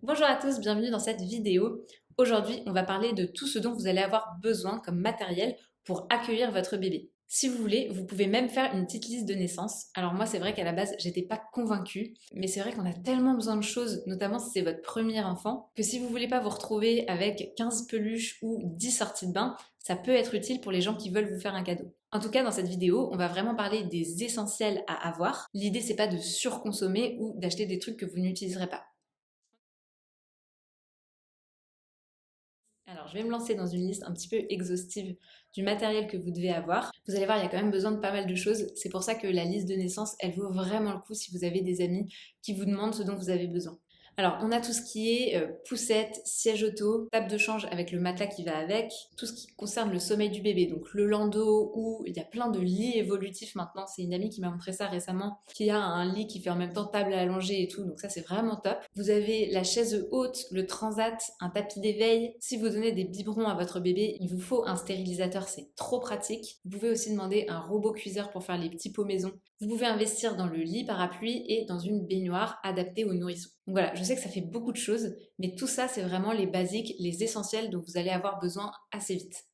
Bonjour à tous, bienvenue dans cette vidéo. Aujourd'hui, on va parler de tout ce dont vous allez avoir besoin comme matériel pour accueillir votre bébé. Si vous voulez, vous pouvez même faire une petite liste de naissance. Alors moi, c'est vrai qu'à la base, j'étais pas convaincue, mais c'est vrai qu'on a tellement besoin de choses, notamment si c'est votre premier enfant, que si vous voulez pas vous retrouver avec 15 peluches ou 10 sorties de bain, ça peut être utile pour les gens qui veulent vous faire un cadeau. En tout cas, dans cette vidéo, on va vraiment parler des essentiels à avoir. L'idée, c'est pas de surconsommer ou d'acheter des trucs que vous n'utiliserez pas. Alors, je vais me lancer dans une liste un petit peu exhaustive du matériel que vous devez avoir. Vous allez voir, il y a quand même besoin de pas mal de choses. C'est pour ça que la liste de naissance, elle vaut vraiment le coup si vous avez des amis qui vous demandent ce dont vous avez besoin. Alors, on a tout ce qui est poussette, siège auto, table de change avec le matelas qui va avec, tout ce qui concerne le sommeil du bébé, donc le landau, ou il y a plein de lits évolutifs maintenant. C'est une amie qui m'a montré ça récemment, qui a un lit qui fait en même temps table à allonger et tout, donc ça c'est vraiment top. Vous avez la chaise haute, le transat, un tapis d'éveil. Si vous donnez des biberons à votre bébé, il vous faut un stérilisateur, c'est trop pratique. Vous pouvez aussi demander un robot cuiseur pour faire les petits pots maison. Vous pouvez investir dans le lit parapluie et dans une baignoire adaptée aux nourrissons. Donc voilà, je sais que ça fait beaucoup de choses, mais tout ça, c'est vraiment les basiques, les essentiels dont vous allez avoir besoin assez vite.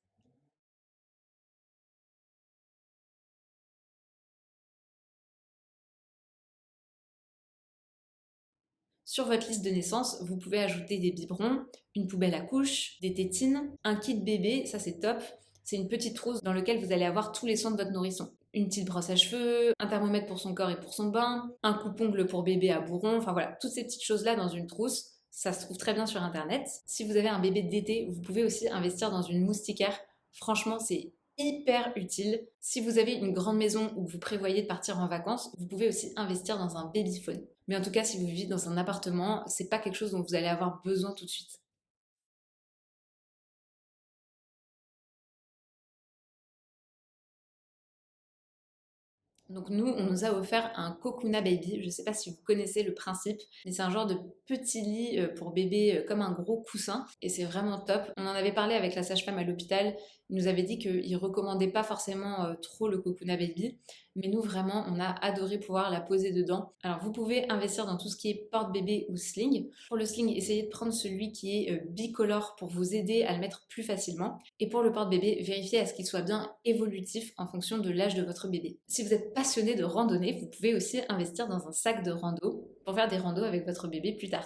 Sur votre liste de naissance, vous pouvez ajouter des biberons, une poubelle à couches, des tétines, un kit bébé, ça c'est top. C'est une petite trousse dans laquelle vous allez avoir tous les soins de votre nourrisson. Une petite brosse à cheveux, un thermomètre pour son corps et pour son bain, un coupe-ongle pour bébé à bourron, enfin voilà, toutes ces petites choses-là dans une trousse. Ça se trouve très bien sur internet. Si vous avez un bébé d'été, vous pouvez aussi investir dans une moustiquaire. Franchement, c'est hyper utile. Si vous avez une grande maison où vous prévoyez de partir en vacances, vous pouvez aussi investir dans un babyphone. Mais en tout cas, si vous vivez dans un appartement, c'est pas quelque chose dont vous allez avoir besoin tout de suite. Donc nous, on nous a offert un Kokuna Baby. Je ne sais pas si vous connaissez le principe, mais c'est un genre de petit lit pour bébé comme un gros coussin et c'est vraiment top. On en avait parlé avec la sage-femme à l'hôpital. Il nous avait dit qu'il recommandait pas forcément trop le Kokuna Baby, mais nous vraiment, on a adoré pouvoir la poser dedans. Alors vous pouvez investir dans tout ce qui est porte-bébé ou sling. Pour le sling, essayez de prendre celui qui est bicolore pour vous aider à le mettre plus facilement. Et pour le porte-bébé, vérifiez à ce qu'il soit bien évolutif en fonction de l'âge de votre bébé. Si vous êtes passionné de randonnée, vous pouvez aussi investir dans un sac de rando pour faire des randos avec votre bébé plus tard.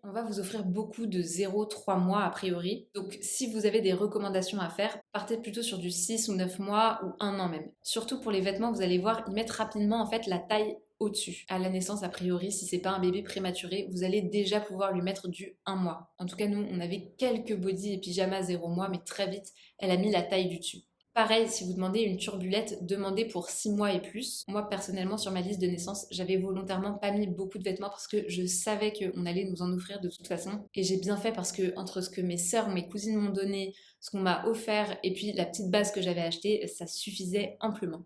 On va vous offrir beaucoup de 0,3 mois a priori. Donc si vous avez des recommandations à faire, partez plutôt sur du 6 ou 9 mois ou 1 an même. Surtout pour les vêtements, vous allez voir, ils mettent rapidement en fait la taille au-dessus. À la naissance, a priori, si c'est pas un bébé prématuré, vous allez déjà pouvoir lui mettre du 1 mois. En tout cas, nous, on avait quelques bodys et pyjamas 0 mois, mais très vite, elle a mis la taille du dessus. Pareil, si vous demandez une turbulette, demandez pour 6 mois et plus. Moi, personnellement, sur ma liste de naissance, j'avais volontairement pas mis beaucoup de vêtements parce que je savais qu'on allait nous en offrir de toute façon. Et j'ai bien fait parce que entre ce que mes sœurs, mes cousines m'ont donné, ce qu'on m'a offert et puis la petite base que j'avais achetée, ça suffisait amplement.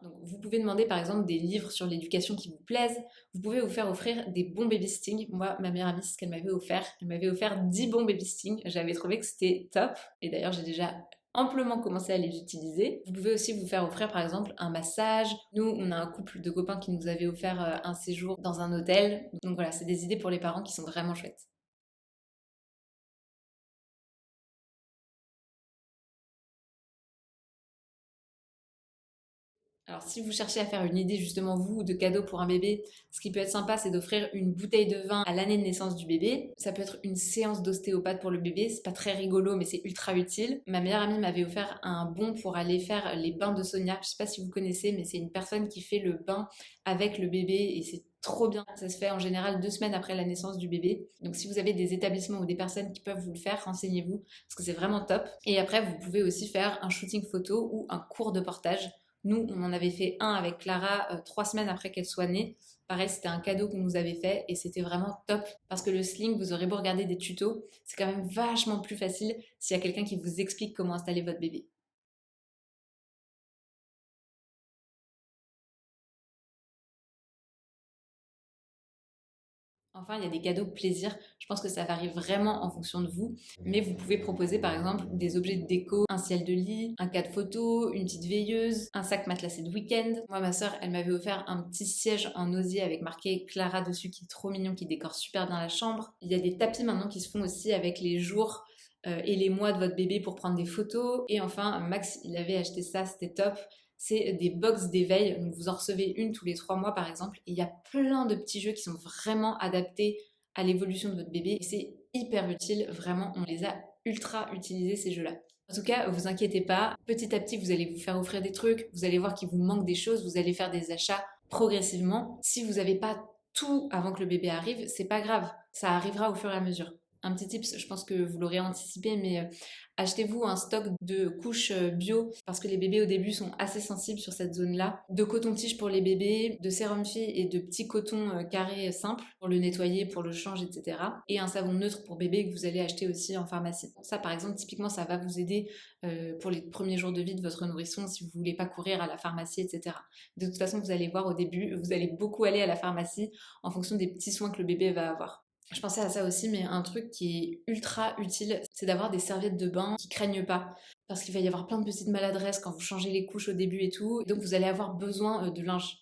Donc, vous pouvez demander par exemple des livres sur l'éducation qui vous plaisent. Vous pouvez vous faire offrir des bons babysitting. Moi, ma meilleure amie, c'est ce qu'elle m'avait offert. Elle m'avait offert 10 bons babysitting. J'avais trouvé que c'était top. Et d'ailleurs, j'ai déjà amplement commencé à les utiliser. Vous pouvez aussi vous faire offrir par exemple un massage. Nous, on a un couple de copains qui nous avait offert un séjour dans un hôtel. Donc voilà, c'est des idées pour les parents qui sont vraiment chouettes. Alors, si vous cherchez à faire une idée justement, vous, de cadeau pour un bébé, ce qui peut être sympa, c'est d'offrir une bouteille de vin à l'année de naissance du bébé. Ça peut être une séance d'ostéopathe pour le bébé. C'est pas très rigolo, mais c'est ultra utile. Ma meilleure amie m'avait offert un bon pour aller faire les bains de Sonia. Je sais pas si vous connaissez, mais c'est une personne qui fait le bain avec le bébé et c'est trop bien. Ça se fait en général 2 semaines après la naissance du bébé. Donc si vous avez des établissements ou des personnes qui peuvent vous le faire, renseignez-vous parce que c'est vraiment top. Et après, vous pouvez aussi faire un shooting photo ou un cours de portage. Nous, on en avait fait un avec Clara 3 semaines après qu'elle soit née. Pareil, c'était un cadeau qu'on nous avait fait et c'était vraiment top parce que le sling, vous aurez beau regarder des tutos, c'est quand même vachement plus facile s'il y a quelqu'un qui vous explique comment installer votre bébé. Enfin, il y a des cadeaux plaisir. Je pense que ça varie vraiment en fonction de vous. Mais vous pouvez proposer par exemple des objets de déco, un ciel de lit, un cadre photo, une petite veilleuse, un sac matelassé de week-end. Moi, ma soeur, elle m'avait offert un petit siège en osier avec marqué Clara dessus qui est trop mignon, qui décore super bien la chambre. Il y a des tapis maintenant qui se font aussi avec les jours et les mois de votre bébé pour prendre des photos. Et enfin, Max, il avait acheté ça, c'était top. C'est des box d'éveil. Donc vous en recevez une tous les 3 mois par exemple. Et il y a plein de petits jeux qui sont vraiment adaptés à l'évolution de votre bébé. Et c'est hyper utile, vraiment, on les a ultra utilisés ces jeux-là. En tout cas, vous inquiétez pas, petit à petit vous allez vous faire offrir des trucs, vous allez voir qu'il vous manque des choses, vous allez faire des achats progressivement. Si vous n'avez pas tout avant que le bébé arrive, c'est pas grave, ça arrivera au fur et à mesure. Un petit tips, je pense que vous l'aurez anticipé, mais achetez-vous un stock de couches bio parce que les bébés au début sont assez sensibles sur cette zone-là. De coton-tige pour les bébés, de sérum fille et de petits cotons carrés simples pour le nettoyer, pour le change, etc. Et un savon neutre pour bébé que vous allez acheter aussi en pharmacie. Ça, par exemple, typiquement, ça va vous aider pour les premiers jours de vie de votre nourrisson si vous voulez pas courir à la pharmacie, etc. De toute façon, vous allez voir au début, vous allez beaucoup aller à la pharmacie en fonction des petits soins que le bébé va avoir. Je pensais à ça aussi, mais un truc qui est ultra utile, c'est d'avoir des serviettes de bain qui craignent pas. Parce qu'il va y avoir plein de petites maladresses quand vous changez les couches au début et tout. Donc vous allez avoir besoin de linge.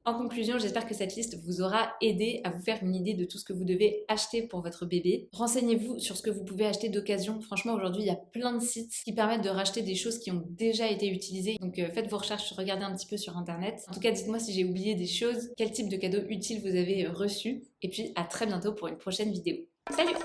En conclusion, j'espère que cette liste vous aura aidé à vous faire une idée de tout ce que vous devez acheter pour votre bébé. Renseignez-vous sur ce que vous pouvez acheter d'occasion. Franchement, aujourd'hui, il y a plein de sites qui permettent de racheter des choses qui ont déjà été utilisées. Donc faites vos recherches, regardez un petit peu sur Internet. En tout cas, dites-moi si j'ai oublié des choses, quel type de cadeaux utiles vous avez reçus. Et puis à très bientôt pour une prochaine vidéo. Salut!